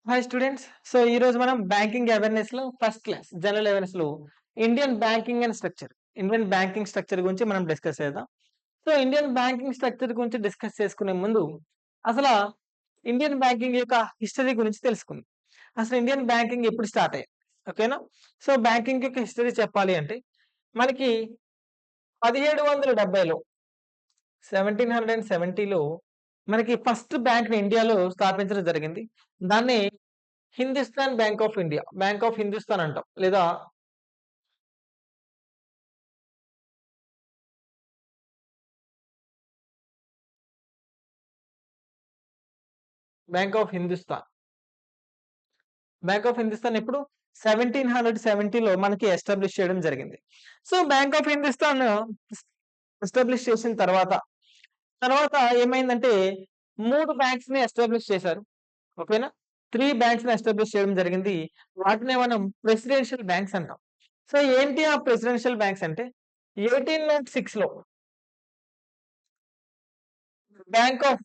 Hi students. So ఈ రోజు మనం బ్యాంకింగ్ అవేర్నెస్ లో ఫస్ట్ క్లాస్ జనరల్ అవేర్నెస్ లో ఇండియన్ బ్యాంకింగ్ స్ట్రక్చర్ గురించి మనం డిస్కస్ చేద్దాం. సో ఇండియన్ బ్యాంకింగ్ స్ట్రక్చర్ గురించి డిస్కస్ చేసుకునే ముందు అసలు ఇండియన్ బ్యాంకింగ్ యొక్క హిస్టరీ గురించి తెలుసుకుందాం. అసలు ఇండియన్ బ్యాంకింగ్ ఎప్పుడు స్టార్ట్ అయ్యింది? ఓకేనా? సో బ్యాంకింగ్ యొక్క హిస్టరీ చెప్పాలి అంటే మనకి 1770లో 1770లో మనకి ఫస్ట్ బ్యాంక్ ని ఇండియాలో స్థాపించడం జరిగింది. దాన్ని Hindustan bank of India, bank of Hindustan అంటాం, లేదా bank of Hindustan. Bank of Hindustan ఎప్పుడు 1770లో మనకి ఎస్టాబ్లిష్ చేయడం జరిగింది. So bank of Hindustan establish చేసిన తర్వాత తర్వాత ఏమైందంటే మూడు బ్యాంక్స్ ని ఎస్టాబ్లిష్ చేశారు. ఓకేనా? 3 బ్యాంక్స్ ని ఎస్టాబ్లిష్ చేయడం జరిగింది. వాటినే మనం ప్రెసిడెన్షియల్ బ్యాంక్స్ అంటాం. సో ఏంటి ఆ ప్రెసిడెన్షియల్ బ్యాంక్స్ అంటే 1806 లో bank of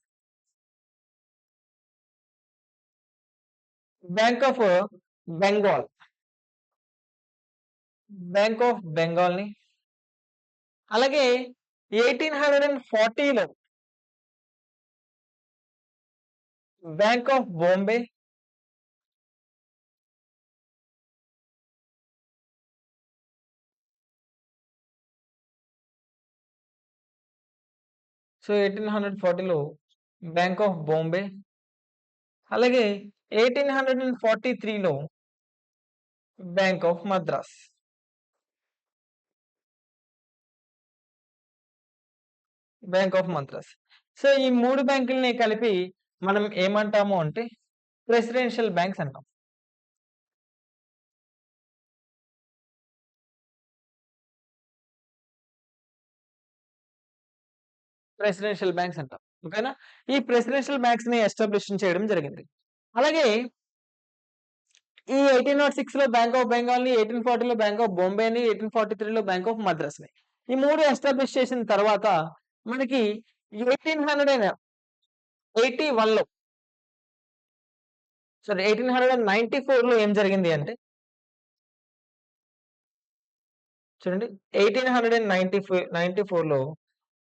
bank of Bengal bank of Bengal ని, అలాగే 1840లో బ్యాంక్ ఆఫ్ బాంబే, సో 1840లో బ్యాంక్ ఆఫ్ బాంబే, అలాగే 1843లో bank of Madras. Bank of Madras. So ఈ మూడు బ్యాంకుల్ని కలిపి మనం ఏమంటాము అంటే ప్రెసిడెన్షియల్ బ్యాంక్స్ అంటాం. ప్రెసిడెన్షియల్ బ్యాంక్స్ అంటాం. ఓకేనా? ఈ ప్రెసిడెన్షియల్ బ్యాంక్స్ ని ఎస్టాబ్లిష్ చేయడం జరిగింది. అలాగే ఈ 1806లో బ్యాంక్ ఆఫ్ బెంగాల్ ని, 1840లో బ్యాంక్ ఆఫ్ బాంబేని, 1843లో బ్యాంక్ ఆఫ్ మద్రాస్ ని, ఈ మూడు ఎస్టాబ్లిష్ చేసిన తర్వాత మనకి 1881లో సారీ 1894లో ఏం జరిగింది అంటే చూడండి, 1894లో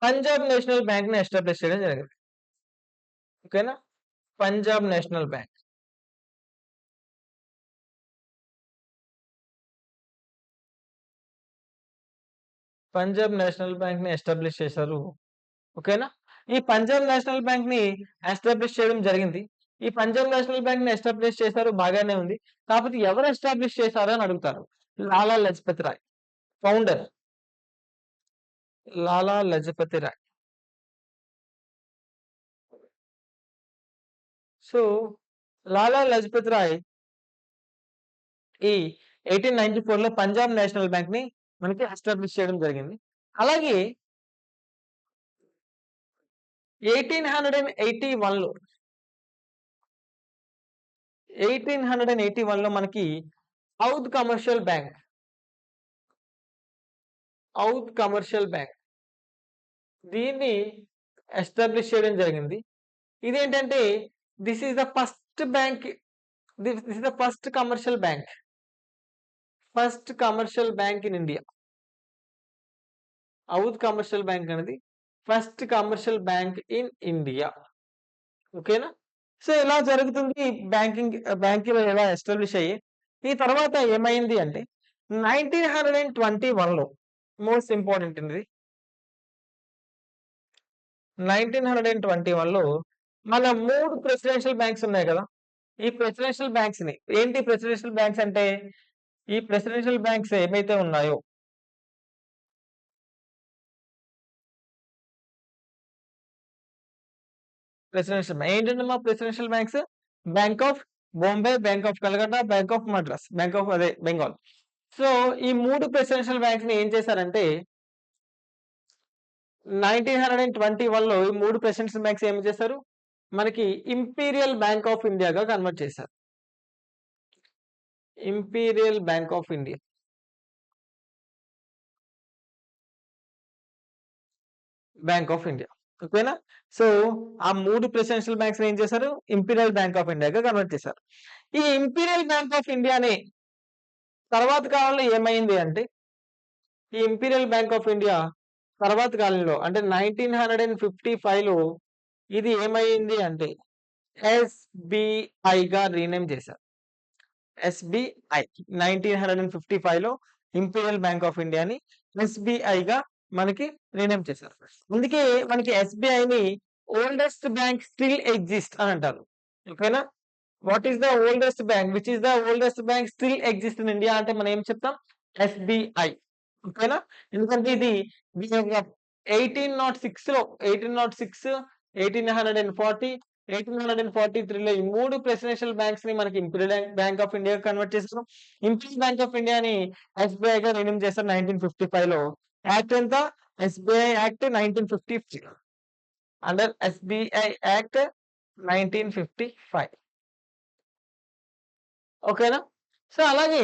పంజాబ్ నేషనల్ బ్యాంక్ ని ఎస్టాబ్లిష్ చేయడం జరిగింది. ఓకేనా? Punjab national bank. Punjab national bank ని ఎస్టాబ్లిష్ చేశారు. ఓకేనా? ఈ పంజాబ్ నేషనల్ బ్యాంక్ ని ఎస్టాబ్లిష్ చేయడం జరిగింది. ఈ పంజాబ్ నేషనల్ బ్యాంక్ ని ఎస్టాబ్లిష్ చేశారు, బాగానే ఉంది. కాకపోతే ఎవరు ఎస్టాబ్లిష్ చేశారు అని అడుగుతారు. లాలా లజపతి రాయ్ ఫౌండర్. లాలా లజపతి రాయ్. సో లాలా లజపతి రాయ్ ఈ 1894లో పంజాబ్ నేషనల్ బ్యాంక్ ని మనకి ఎస్టాబ్లిష్ చేయడం జరిగింది. అలాగే 1881లో 1881లో మనకి Oudh commercial bank Oudh commercial bank దీన్ని ఎస్టాబ్లిష్ చేయడం జరిగింది. ఇదేంటంటే this is the first bank, this is the first commercial bank, first commercial bank in India. Oudh commercial bank అనేది first commercial bank in India. ఓకేనా? సో ఇలా జరుగుతుంది బ్యాంకులు ఎలా ఎస్టాబ్లిష్ అయ్యి. ఈ తర్వాత ఏమైంది అంటే 1921లో మోస్ట్ ఇంపార్టెంట్ ఇది. 1921లో మన 3 ప్రెసిడెన్షియల్ బ్యాంక్స్ ఉన్నాయి కదా! ఈ ప్రెసిడెన్షియల్ బ్యాంక్స్ ని ఏంటి ప్రెసిడెన్షియల్ బ్యాంక్స్ అంటే ఈ ప్రెసిడెన్షియల్ బ్యాంక్స్ ఏవైతే ఉన్నాయో ఏంటంటే presidential banks bank of Bombay, bank of Calcutta, bank of Madras, bank of Bengal. So ఈ 3 ప్రెసిడెన్షియల్ బ్యాంక్స్ ని ఏం చేశారంటే 1921లో ఈ 3 ప్రెసిడెన్షియల్ బ్యాంక్స్ ఏం చేశారు? మనకి ఇంపీరియల్ బ్యాంక్ ఆఫ్ ఇండియాగా కన్వర్ట్ చేశారు. Imperial bank of India. Bank of India. ఓకేనా? సో, ఆ 3 ప్రెసిడెన్షియల్ బ్యాంక్స్‌ని ఏం చేశారు? ఇంపీరియల్ బ్యాంక్ ఆఫ్ ఇండియాగా కన్వర్ట్ చేశారు. ఈ ఇంపీరియల్ బ్యాంక్ ఆఫ్ ఇండియాని తర్వాత కాలంలో ఏమైంది అంటే, ఈ ఇంపీరియల్ బ్యాంక్ ఆఫ్ ఇండియా తర్వాత కాలంలో అంటే 1955లో ఇది ఏమైంది అంటే ఎస్‌బిఐగా రీనేమ్ చేశారు. ఎస్‌బిఐ 1955లో ఇంపీరియల్ బ్యాంక్ ఆఫ్ ఇండియాని ఎస్‌బిఐగా మనకి రీనేమ్ చేశారు. అందుకే మనకి ఎస్‌బిఐని ఓల్డెస్ట్ బ్యాంక్ స్టిల్ ఎగ్జిస్ట్ అని అంటారు. ఓకేనా? What is the oldest bank? Which is the oldest bank still exist in India అంటే మనం ఏం చెప్తాం? ఎస్‌బిఐ. ఓకేనా? ఎందుకంటే ఇది దీని యొక్క 1806లో 1806, 1840, 1843లో ఈ 3 ప్రెసిడెన్షియల్ బ్యాంక్స్‌ని మనకి ఇంపీరియల్ బ్యాంక్ ఆఫ్ ఇండియాగా కన్వర్ట్ చేసారు. ఇంపీరియల్ బ్యాంక్ ఆఫ్ ఇండియాని ఎస్‌బిఐగా రీనేమ్ చేశారు 1955లో. యాక్ట్ ఎంత? SBI act 1955. Under SBI act 1955. ఓకేనా? సో, అలాగే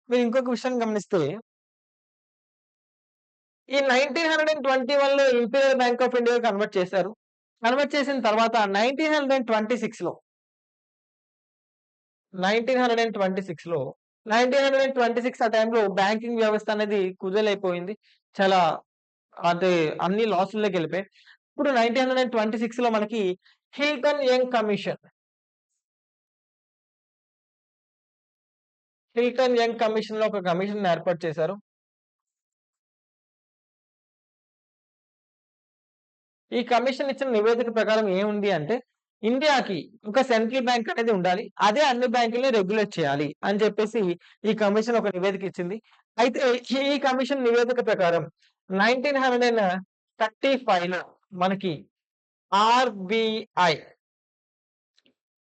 మీరు ఇంకొక విషయాన్ని గమనిస్తే ఈ 1921లో imperial bank of India convert చేశారు. కన్వర్ట్ చేసిన తర్వాత 1926లో 1926లో 1926 ఆ టైంలో బ్యాంకింగ్ వ్యవస్థ అనేది కుదేలైపోయింది. చాలా అంటే అన్ని లాసుల్లోకెళ్ళిపోయాయి. ఇప్పుడు 1926లో మనకి Hilton Young commission, Hilton Young కమిషన్‌లో ఒక కమిషన్‌ని ఏర్పాటు చేశారు. ఈ కమిషన్ ఇచ్చిన నివేదిక ప్రకారం ఏముంది అంటే, ఇండియాకి ఒక సెంట్రల్ బ్యాంక్ అనేది ఉండాలి. అదే అన్ని బ్యాంకుల్ని రెగ్యులేట్ చేయాలి అని చెప్పేసి ఈ కమిషన్ ఒక నివేదిక ఇచ్చింది. అయితే ఈ కమిషన్ నివేదిక ప్రకారం 1935లో మనకి ఆర్‌బిఐ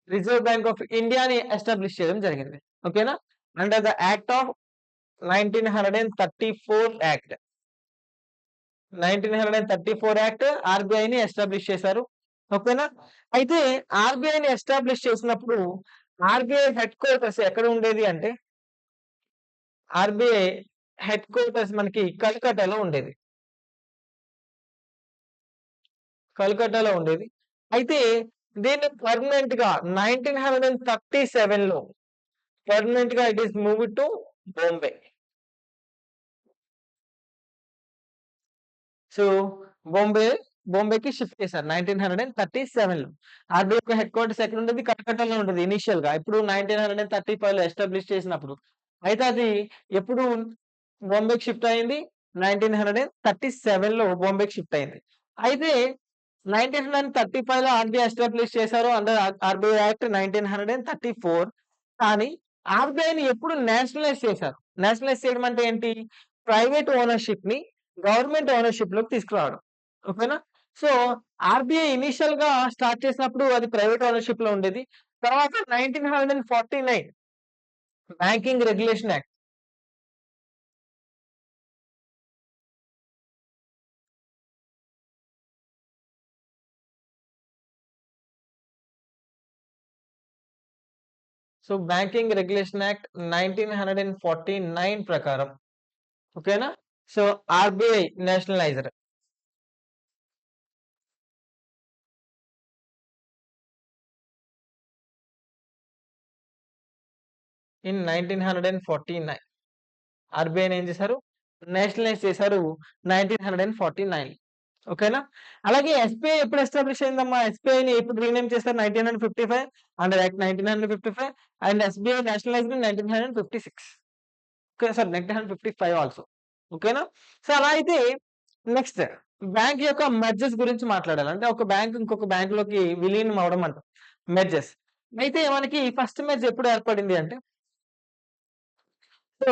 రిజర్వ్ బ్యాంక్ ఆఫ్ ఇండియాని ఎస్టాబ్లిష్ చేయడం జరిగింది. ఓకేనా? Under the act of 1934 act. 1934 act ఆర్‌బిఐని ఎస్టాబ్లిష్ చేశారు. ఓకేనా? అయితే ఆర్‌బిఐని ఎస్టాబ్లిష్ చేసినప్పుడు ఆర్‌బిఐ హెడ్ క్వార్టర్స్ ఎక్కడ ఉండేది అంటే, ఆర్‌బిఐ హెడ్ క్వార్టర్స్ మనకి కల్కట్టాలో ఉండేది. కల్కట్టాలో ఉండేది. అయితే దీన్ని పర్మనెంట్‌గా 1937లో పర్మనెంట్‌గా it is moved to Bombay. So, Bombay బాంబేకి షిఫ్ట్ చేశారు 1937లో. ఆర్‌బీఐ యొక్క హెడ్ క్వార్టర్స్ ఎక్కడుండేది? కలకట్టాలో ఉండేది ఇనీషియల్‌గా. ఇప్పుడు 1935లో ఎస్టాబ్లిష్ చేసినప్పుడు. అయితే అది ఎప్పుడు బాంబేకి షిఫ్ట్ అయింది? 1937లో బాంబేకి షిఫ్ట్ అయింది. అయితే 1935లో ఆర్‌బీఐ ఎస్టాబ్లిష్ చేశారు అండర్ ఆర్‌బీఐ యాక్ట్ 1934. కానీ ఆర్‌బీఐని ఎప్పుడు నేషనలైజ్ చేశారు. నేషనలైజ్ చేయడం అంటే ఏంటి? ప్రైవేట్ ఓనర్‌షిప్‌ని గవర్నమెంట్ ఓనర్‌షిప్‌లోకి తీసుకురావడం. ఓకేనా? సో, ఆర్‌బీఐ ఇనీషియల్‌గా స్టార్ట్ చేసినప్పుడు అది ప్రైవేట్ ఓనర్‌షిప్‌లో ఉండేది. తర్వాత 1949 banking regulation act. So, banking regulation act 1949 ప్రకారం ఓకేనా? So, RBI nationalised in 1949. ఆర్‌బీఐని ఏం చేశారు? నేషనలైజ్ చేశారు 1949. ఓకేనా? అలాగే ఎస్‌బీఐ ఎప్పుడు ఎస్టాబ్లిష్ అయిందమ్మా? ఎస్‌బీఐని ఎప్పుడు రీనేమ్ చేశారు? 1955 under act 1955 and SBI nationalised in 1956. Okay. Sorry 1955 also. ఓకేనా? సో, అలా అయితే నెక్స్ట్ బ్యాంక్ యొక్క మెర్జెస్ గురించి మాట్లాడాలి. అంటే ఒక బ్యాంక్ ఇంకొక బ్యాంక్‌లోకి విలీనం అవ్వడం అంటాం. మెర్జెస్. అయితే మనకి ఫస్ట్ మెర్జ్ ఎప్పుడు ఏర్పడింది అంటే, సో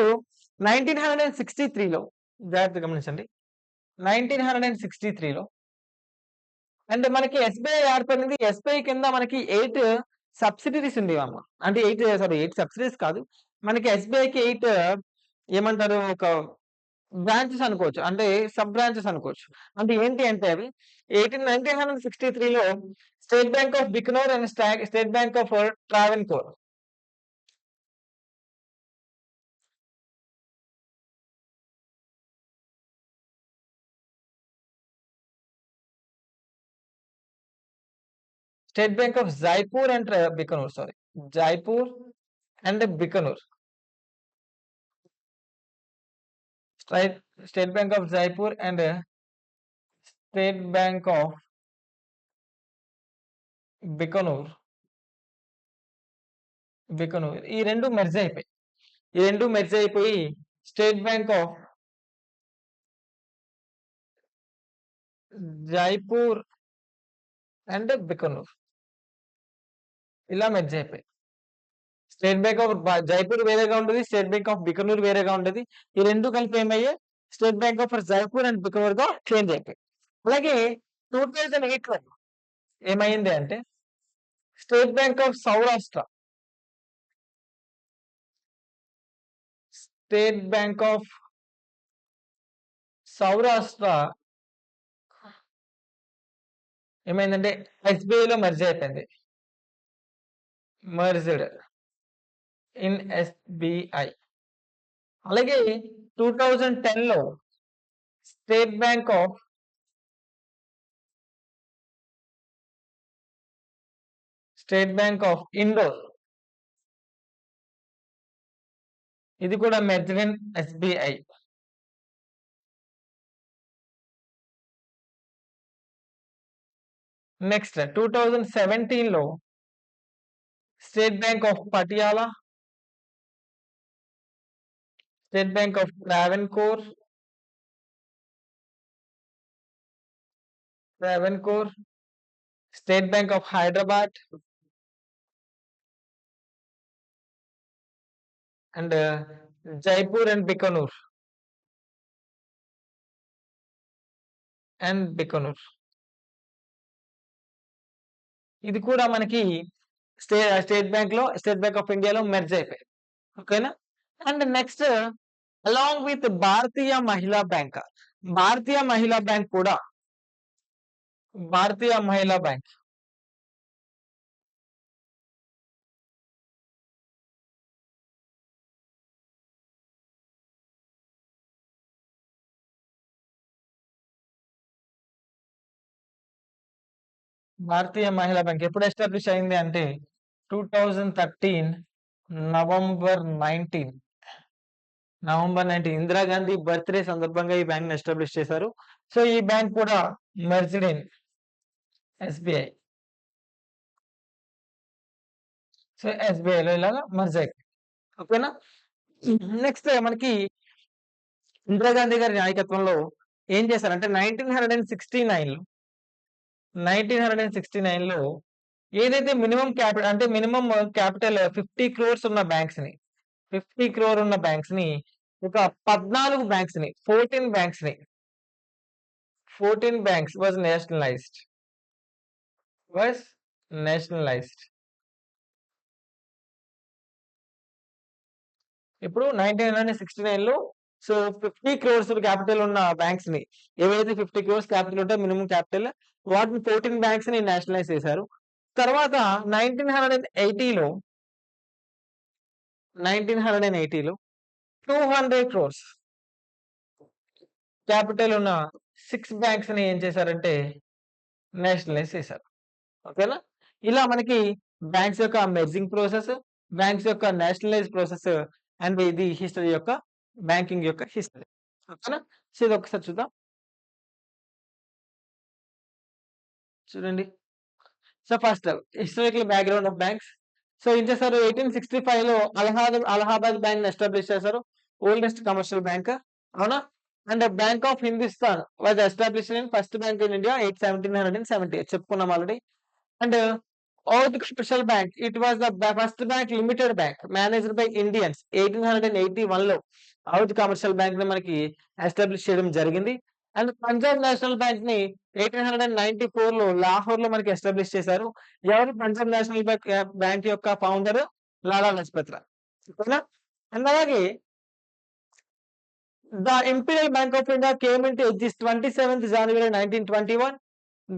1963లో జాగ్రత్తగా గమనించండి. 1963లో అంటే మనకి ఎస్‌బీఐ ఏర్పడింది. ఎస్‌బీఐ కింద మనకి 8 సబ్సిడరీస్ ఉండేవన్నమాట. అంటే 8 సబ్సిడరీస్ కాదు. మనకి ఎస్‌బీఐకి 8 ఏమంటారు ఒక బ్రాంచెస్ అనుకోవచ్చు. అంటే సబ్ బ్రాంచెస్ అనుకోవచ్చు. అంటే ఏంటి అంటే అవి 1963లో state bank of Bikaner and state bank of Travancore. State Bank of Jaipur and Bikaner, sorry. Jaipur and Bikaner. State Bank of Jaipur and State Bank of Bikaner. ఈ రెండు మెర్జ్ అయిపోయి state bank of Jaipur and Bikaner ఇలా merge అయిపోయి state bank of Jaipur వేరేగా ఉంటుంది, state bank of Bikaner వేరేగా ఉంటుంది. ఈ రెండు కలిపి ఏమయ్యాయి state bank of Jaipur and Bikaner గా చేంజ్ అయిపోయి. అలాగే 2008 లో ఏమైంది అంటే state bank of Saurashtra, state bank of Saurashtra ఏమైందంటే ఎస్బీఐలో మెర్జ్ అయిపోయింది, మర్జ్డ్ ఇన్ ఎస్బీఐ. అలాగే 2010 లో స్టేట్ బ్యాంక్ ఆఫ్ ఇండోర్, ఇది కూడా మెర్జ్డ్ ఇన్ ఎస్బీఐ. నెక్స్ట్ 2017 లో state bank of Patiala, state bank of Travancore, state bank of Hyderabad and Jaipur and Bikaner ఇది కూడా మనకి స్టేట్ బ్యాంక్ ఆఫ్ ఇండియాలో మెర్జ్ అయిపోయాయి. ఓకేనా. అండ్ నెక్స్ట్ అలాంగ్ విత్ భారతీయ మహిళా బ్యాంక్ కూడా భారతీయ మహిళా బ్యాంక్ ఎప్పుడు ఎస్టాబ్లిష్ అయింది అంటే 2013 నవంబర్ 19 ఇందిరాగాంధీ బర్త్డే సందర్భంగా ఈ బ్యాంక్ ఎస్టాబ్లిష్ చేశారు. సో ఈ బ్యాంక్ కూడా మెర్జ్డ్ ఇన్ ఎస్బీఐ. సో ఎస్బీఐలో ఇలాగా మెర్జ్ అయిపోయింది. ఓకేనా. నెక్స్ట్ మనకి ఇందిరాగాంధీ గారి నాయకత్వంలో ఏం చేశారంటే 1969 లో ఏదైతే మినిమం క్యాపిటల్ అంటే మినిమం క్యాపిటల్ 50 crores ఉన్న బ్యాంక్స్ ని 50 crore ఉన్న బ్యాంక్స్ ని ఒక 14 బ్యాంక్స్ ని 14 బ్యాంక్స్ వాజ్ నేషనలైజ్డ్. ఇప్పుడు 1969 లో సో 50 crores క్యాపిటల్ ఉన్న బ్యాంక్స్ ని ఏవైతే 50 crores క్యాపిటల్ ఉంటే మినిమం క్యాపిటల్ వాటిని 14 బ్యాంక్స్ ని నేషనలైజ్ చేశారు. తర్వాత 1980లో 200 crores క్యాపిటల్ ఉన్న 6 బ్యాంక్స్ ని ఏం చేశారంటే నేషనలైజ్ చేశారు. ఓకేనా. ఇలా మనకి బ్యాంక్స్ యొక్క మెర్జింగ్ ప్రాసెస్, బ్యాంక్స్ యొక్క నేషనలైజ్ ప్రాసెస్ అండ్ ఇది హిస్టరీ యొక్క బ్యాంకింగ్ యొక్క హిస్టరీ. ఓకేనా. సో ఇది ఒకసారి చూడండి. So first historical background of banks. So ఏం చేశారు 1865 లో అలహాబాద్ బ్యాంక్ ఎస్టాబ్లిష్ చేశారు, ఓల్డెస్ట్ కమర్షియల్ బ్యాంక్. అవునా. And bank of Hindustan was established in first bank in India 1770 చెప్పుకున్నాం already. And Oath Special Bank, it was the first bank limited bank managed by Indians 1881 లో Oath Commercial Bank ని మనకి establish చేయడం జరిగింది. And Punjab national bank ని 1894 లో లాహోర్ లో మనకి ఎస్టాబ్లిష్ చేశారు. ఎవరు పంజాబ్ నేషనల్ బ్యాంక్ యొక్క ఫౌండర్ లాలా లజపత్ రాయ్. అండ్ అలాగే the Imperial Bank of India came into existence 27th January 1921.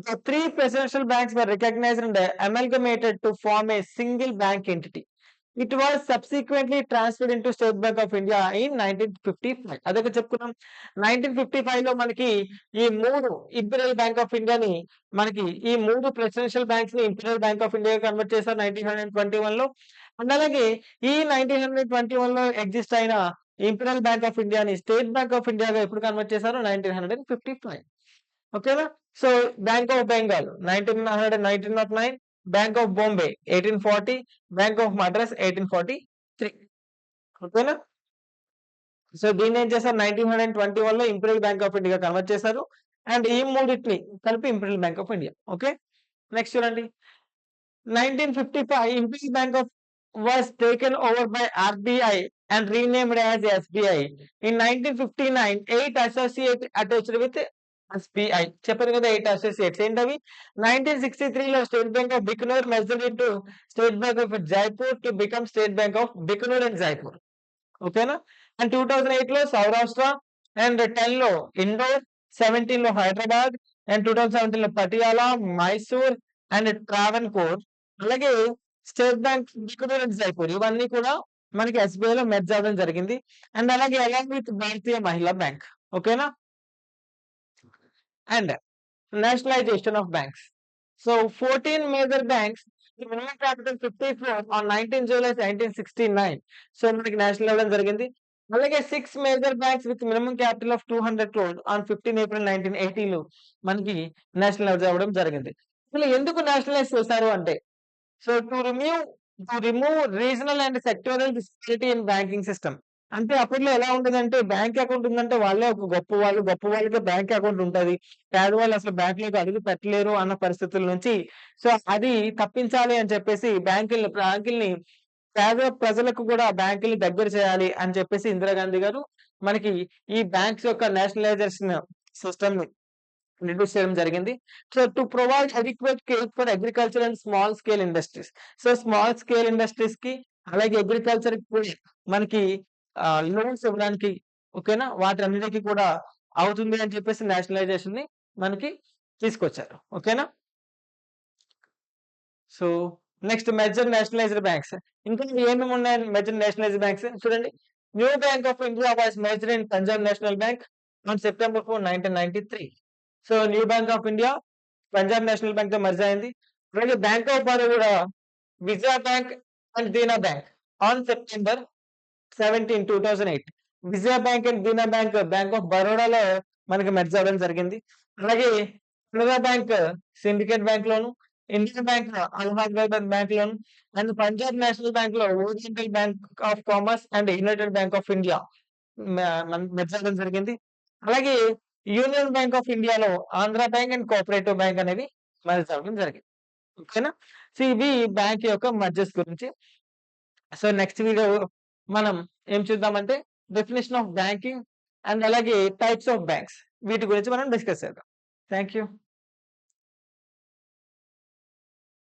The three presidential banks were recognized and amalgamated to form a single bank entity. It was subsequently transferred into state bank of India in 1955. అదొక చెప్పుకున్నాం. 1955 లో మనకి ఈ 3 imperial bank of ఇండియాని మనకి ఈ 3 presidential banks ని imperial bank of India convert చేశారు 1921 లో. అండ్ అలాగే ఈ 1921 లో ఎగ్జిస్ట్ అయిన ఇంపీరియల్ బ్యాంక్ ఆఫ్ ఇండియాని స్టేట్ బ్యాంక్ ఆఫ్ ఇండియాగా ఎప్పుడు కన్వర్ట్ చేశారు? 1955. ఓకేనా? So bank of Bengal 1909, bank of Bombay 1840, bank of Madras 1843. ఓకేనా? సో దీన్ని ఏం చేశారు? 1921 లో imperial bank of India convert చేశారు. అండ్ ఈ మూడిటిని కలిపి imperial bank of India. Okay, next చూడండి. 1955 imperial bank of was taken over by RBI and renamed as SBI. In 1959, 8 associates attached with SBI. చెప్పాను కదా 8 అసోసియేట్స్ ఏంటవి? 1963 లో state bank of Bikaner merged into state bank of Jaipur to become state bank of Bikaner and Jaipur. ఓకేనా? And 2008 లో Saurashtra, and 10 లో indoor, 17 లో Hyderabad, and 2017 లో Patiala, Mysore and Travancore, అలాగే state bank Bikaner and Jaipur ఇవన్నీ కూడా మనకి ఎస్బీఐ లో మెర్జ్ అవ్వడం జరిగింది. అండ్ అలాగే అలాంగ్ విత్ భారతీయ మహిళా బ్యాంక్. ఓకేనా? And nationalization of banks. So 14 major banks, the minimum capital 50 crore on 19 July 1969. So మనకి నేషనల్ అవ్వడం జరిగింది. అలాగే 6 major banks with minimum capital of 200 crore on 15 April 1980 లో మనకి నేషనలైజ్ అవ్వడం జరిగింది. అసలు ఎందుకు నేషనలైజ్ చేశారు అంటే, so to remove regional and sectoral disparity in banking system. అంటే అప్పట్లో ఎలా ఉండదంటే, బ్యాంక్ అకౌంట్ ఉందంటే వాళ్ళే ఒక గొప్ప వాళ్ళకే బ్యాంక్ అకౌంట్ ఉంటది. పేదవాళ్ళు అసలు బ్యాంకులోకి అడుగు పెట్టలేరు అన్న పరిస్థితుల నుంచి సో అది తప్పించాలి అని చెప్పేసి బ్యాంకుల్ని పేద ప్రజలకు కూడా బ్యాంకుల్ని దగ్గర చేయాలి అని చెప్పేసి ఇందిరాగాంధీ గారు మనకి ఈ బ్యాంక్స్ యొక్క నేషనలైజేషన్ సిస్టమ్ ని ఇంట్రడ్యూస్ చేయడం జరిగింది. So to provide adequate care for agriculture and small scale industries. So small scale industries కి అలాగే అగ్రికల్చర్ కి కూడా మనకి లోన్స్ ఇవ్వడానికి, ఓకేనా, వాటన్నిటికీ కూడా అవుతుంది అని చెప్పేసి నేషనలైజేషన్ ని మనకి తీసుకొచ్చారు. ఓకేనా? So next major nationalised banks. ఇంకా ఏమేమి ఉన్నాయి మెజర్ నేషనలైజ్డ్ బ్యాంక్స్ చూడండి. New bank of India was major in Punjab national bank on September 4, 1993. So new bank of India Punjab national bank తో మర్జ్ అయింది. అలాగే bank of Baroda, Vijaya bank and Dena bank on September 17, 2008. Vijaya bank and Dena bank bank of బరోడాలో మనకి merge అవ్వడం జరిగింది. అలాగే Canara bank syndicate bank లోను, Indian bank Allahabad bank లోను, అండ్ పంజాబ్ నేషనల్ బ్యాంక్ లో oriental bank of commerce and united bank of India merge అవ్వడం జరిగింది. అలాగే యూనియన్ బ్యాంక్ ఆఫ్ ఇండియాలో Andhra bank and cooperative bank అనేవి మెర్జ్ అవ్వడం జరిగింది. ఓకేనా? సో ఇవి బ్యాంక్ యొక్క మర్జెస్ గురించి. సో నెక్స్ట్ వీడియో మనం ఏం చూద్దామంటే డెఫినేషన్ ఆఫ్ బ్యాంకింగ్ అండ్ అలాగే టైప్స్ ఆఫ్ బ్యాంక్స్, వీటి గురించి మనం డిస్కస్ చేద్దాం. Thank you.